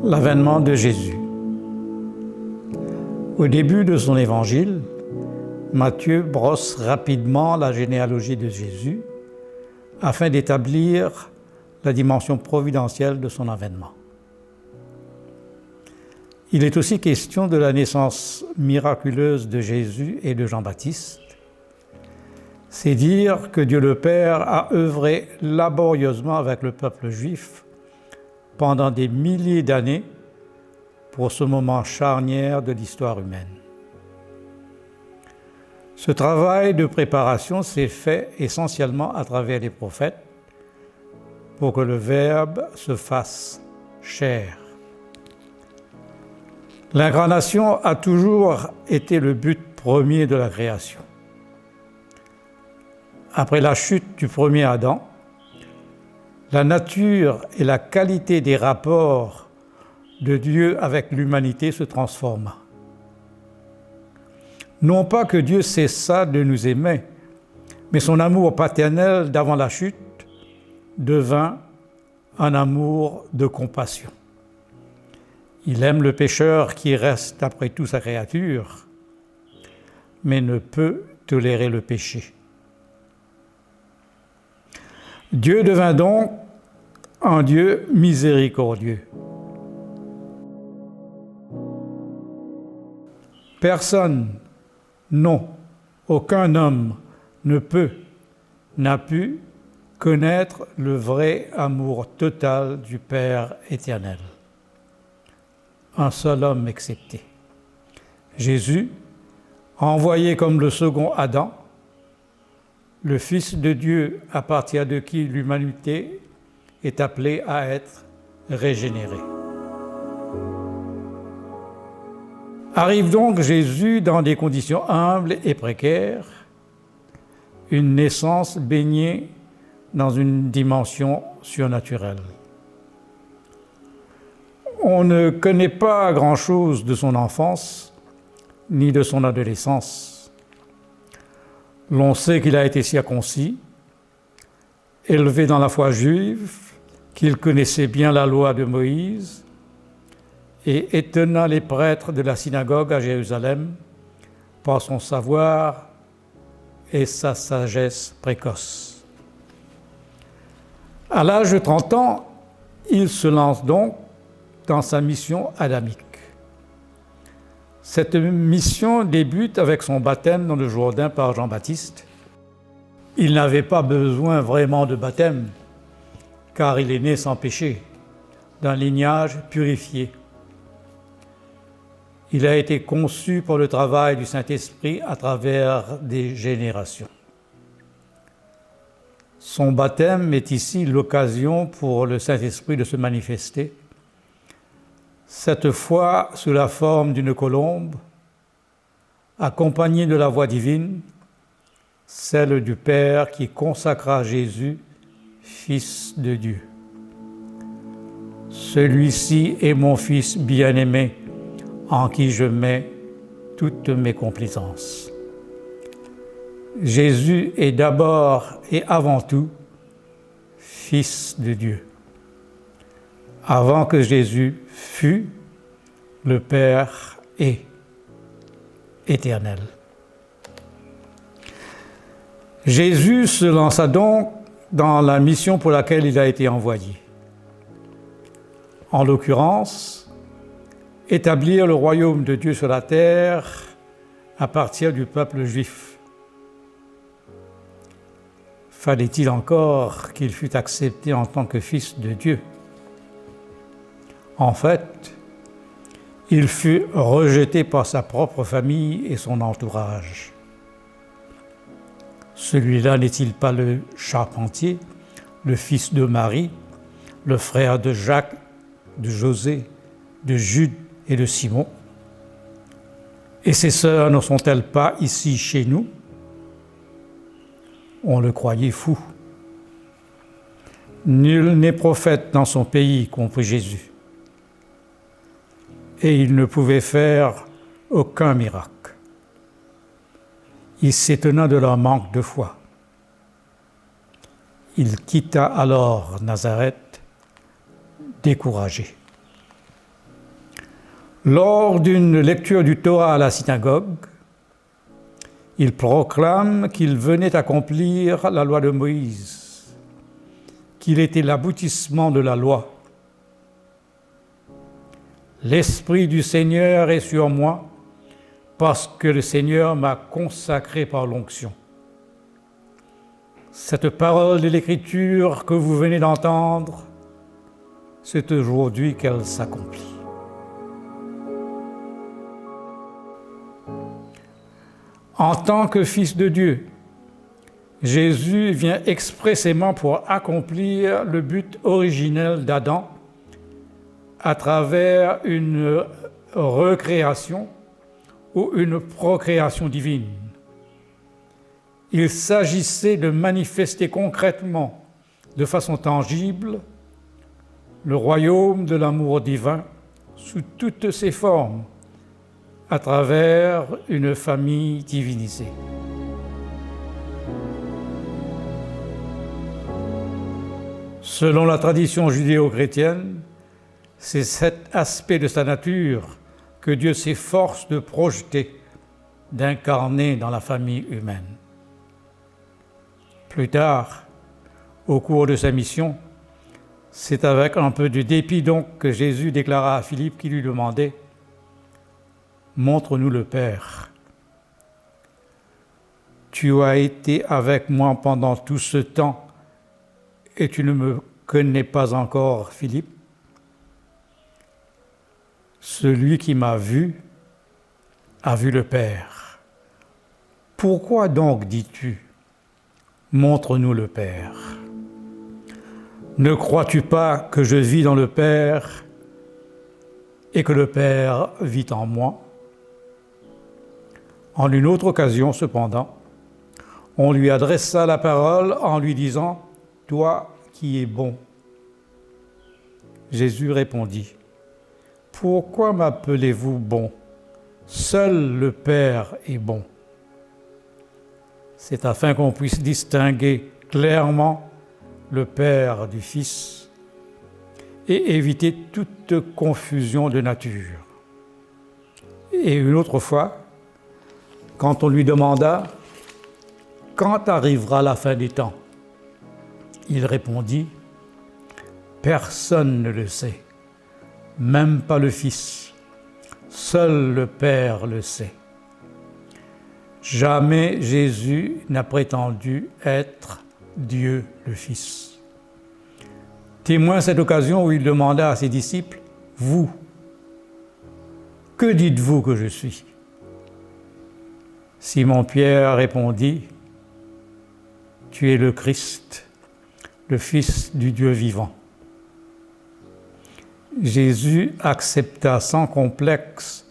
L'avènement de Jésus. Au début de son évangile, Matthieu brosse rapidement la généalogie de Jésus afin d'établir la dimension providentielle de son avènement. Il est aussi question de la naissance miraculeuse de Jésus et de Jean-Baptiste. C'est dire que Dieu le Père a œuvré laborieusement avec le peuple juif pendant des milliers d'années pour ce moment charnière de l'histoire humaine. Ce travail de préparation s'est fait essentiellement à travers les prophètes pour que le Verbe se fasse chair. L'incarnation a toujours été le but premier de la création. Après la chute du premier Adam, la nature et la qualité des rapports de Dieu avec l'humanité se transforma. Non pas que Dieu cessa de nous aimer, mais son amour paternel d'avant la chute devint un amour de compassion. Il aime le pécheur qui reste après tout sa créature, mais ne peut tolérer le péché. Dieu devint donc un Dieu miséricordieux. Personne, non, aucun homme n'a pu connaître le vrai amour total du Père éternel. Un seul homme excepté. Jésus, envoyé comme le second Adam, le Fils de Dieu à partir de qui l'humanité est appelée à être régénérée. Arrive donc Jésus dans des conditions humbles et précaires, une naissance baignée dans une dimension surnaturelle. On ne connaît pas grand-chose de son enfance ni de son adolescence. L'on sait qu'il a été circoncis, élevé dans la foi juive, qu'il connaissait bien la loi de Moïse et étonna les prêtres de la synagogue à Jérusalem par son savoir et sa sagesse précoce. À l'âge de 30 ans, il se lance donc dans sa mission adamique. Cette mission débute avec son baptême dans le Jourdain par Jean-Baptiste. Il n'avait pas besoin vraiment de baptême, car il est né sans péché, d'un lignage purifié. Il a été conçu pour le travail du Saint-Esprit à travers des générations. Son baptême est ici l'occasion pour le Saint-Esprit de se manifester, cette fois sous la forme d'une colombe, accompagnée de la voix divine, celle du Père qui consacra Jésus, Fils de Dieu. Celui-ci est mon Fils bien-aimé, en qui je mets toutes mes complaisances. Jésus est d'abord et avant tout Fils de Dieu. Avant que Jésus fût, le Père est éternel. Jésus se lança donc dans la mission pour laquelle il a été envoyé. En l'occurrence, établir le royaume de Dieu sur la terre à partir du peuple juif. Fallait-il encore qu'il fût accepté en tant que fils de Dieu? En fait, il fut rejeté par sa propre famille et son entourage. Celui-là n'est-il pas le charpentier, le fils de Marie, le frère de Jacques, de José, de Jude et de Simon? Et ses sœurs ne sont-elles pas ici chez nous? On le croyait fou. Nul n'est prophète dans son pays, comprit Jésus. Et il ne pouvait faire aucun miracle. Il s'étonna de leur manque de foi. Il quitta alors Nazareth, découragé. Lors d'une lecture du Torah à la synagogue, il proclame qu'il venait accomplir la loi de Moïse, qu'il était l'aboutissement de la loi. L'Esprit du Seigneur est sur moi parce que le Seigneur m'a consacré par l'onction. Cette parole de l'Écriture que vous venez d'entendre, c'est aujourd'hui qu'elle s'accomplit. En tant que Fils de Dieu, Jésus vient expressément pour accomplir le but originel d'Adam à travers une recréation ou une procréation divine. Il s'agissait de manifester concrètement, de façon tangible, le royaume de l'amour divin sous toutes ses formes, à travers une famille divinisée. Selon la tradition judéo-chrétienne, c'est cet aspect de sa nature que Dieu s'efforce de projeter, d'incarner dans la famille humaine. Plus tard, au cours de sa mission, c'est avec un peu de dépit donc que Jésus déclara à Philippe qui lui demandait « Montre-nous le Père. Tu as été avec moi pendant tout ce temps et tu ne me connais pas encore, Philippe. Celui qui m'a vu a vu le Père. Pourquoi donc dis-tu, montre-nous le Père? Ne crois-tu pas que je vis dans le Père et que le Père vit en moi? En une autre occasion, cependant, on lui adressa la parole en lui disant « Toi qui es bon ». Jésus répondit « Pourquoi m'appelez-vous bon? Seul le Père est bon. » C'est afin qu'on puisse distinguer clairement le Père du Fils et éviter toute confusion de nature. Et une autre fois, quand on lui demanda « Quand arrivera la fin des temps ?» il répondit « Personne ne le sait, même pas le Fils. Seul le Père le sait. » Jamais Jésus n'a prétendu être Dieu le Fils. Témoin cette occasion où il demanda à ses disciples « Vous, que dites-vous que je suis ?» Simon-Pierre répondit « Tu es le Christ, le Fils du Dieu vivant. » Jésus accepta sans complexe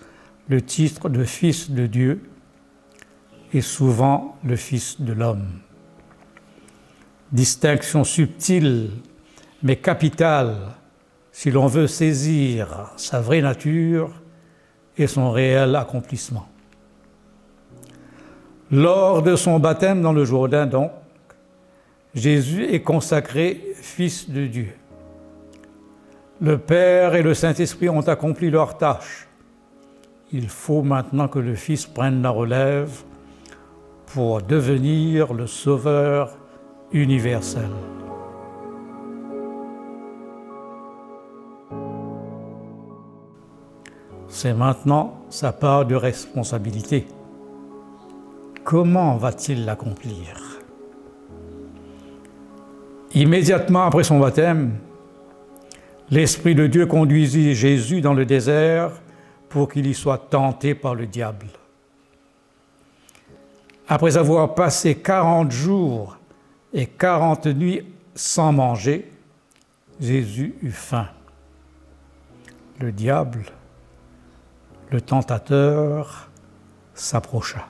le titre de Fils de Dieu et souvent le Fils de l'homme. Distinction subtile mais capitale si l'on veut saisir sa vraie nature et son réel accomplissement. Lors de son baptême dans le Jourdain donc, Jésus est consacré Fils de Dieu. Le Père et le Saint-Esprit ont accompli leur tâche. Il faut maintenant que le Fils prenne la relève pour devenir le Sauveur universel. C'est maintenant sa part de responsabilité. Comment va-t-il l'accomplir? Immédiatement après son baptême, l'Esprit de Dieu conduisit Jésus dans le désert pour qu'il y soit tenté par le diable. Après avoir passé 40 jours et 40 nuits sans manger, Jésus eut faim. Le diable, le tentateur, s'approcha.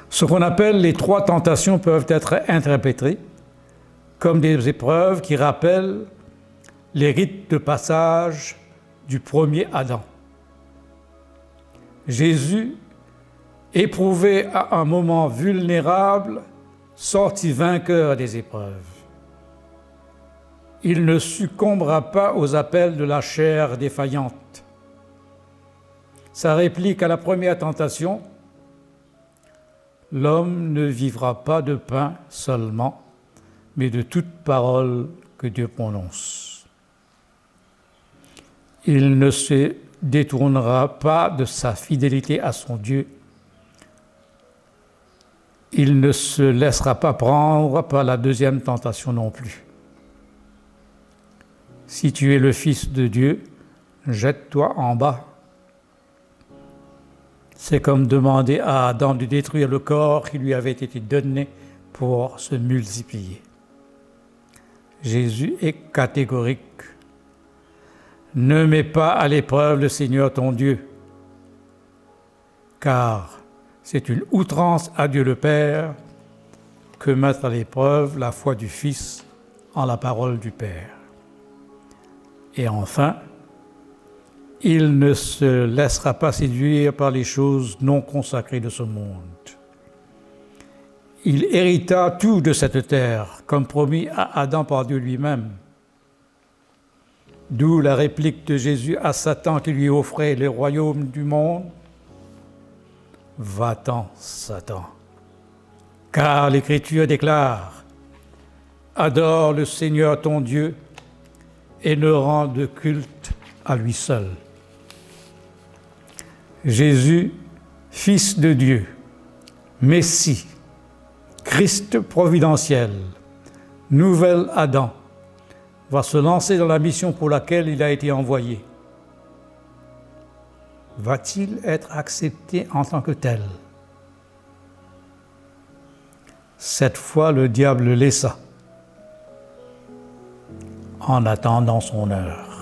Ce qu'on appelle les 3 tentations peuvent être interprétées comme des épreuves qui rappellent les rites de passage du premier Adam. Jésus, éprouvé à un moment vulnérable, sortit vainqueur des épreuves. Il ne succombera pas aux appels de la chair défaillante. Sa réplique à la première tentation: l'homme ne vivra pas de pain seulement, mais de toute parole que Dieu prononce. Il ne se détournera pas de sa fidélité à son Dieu. Il ne se laissera pas prendre par la deuxième tentation non plus. Si tu es le Fils de Dieu, jette-toi en bas. C'est comme demander à Adam de détruire le corps qui lui avait été donné pour se multiplier. Jésus est catégorique. Ne mets pas à l'épreuve le Seigneur ton Dieu, car c'est une outrance à Dieu le Père que mettre à l'épreuve la foi du Fils en la parole du Père. Et enfin, il ne se laissera pas séduire par les choses non consacrées de ce monde. Il hérita tout de cette terre, comme promis à Adam par Dieu lui-même. D'où la réplique de Jésus à Satan qui lui offrait les royaumes du monde. « Va-t'en, Satan, car l'Écriture déclare: adore le Seigneur ton Dieu et ne rends de culte à lui seul. » Jésus, Fils de Dieu, Messie, Christ providentiel, nouvel Adam, va se lancer dans la mission pour laquelle il a été envoyé. Va-t-il être accepté en tant que tel? Cette fois, le diable le laissa, en attendant son heure.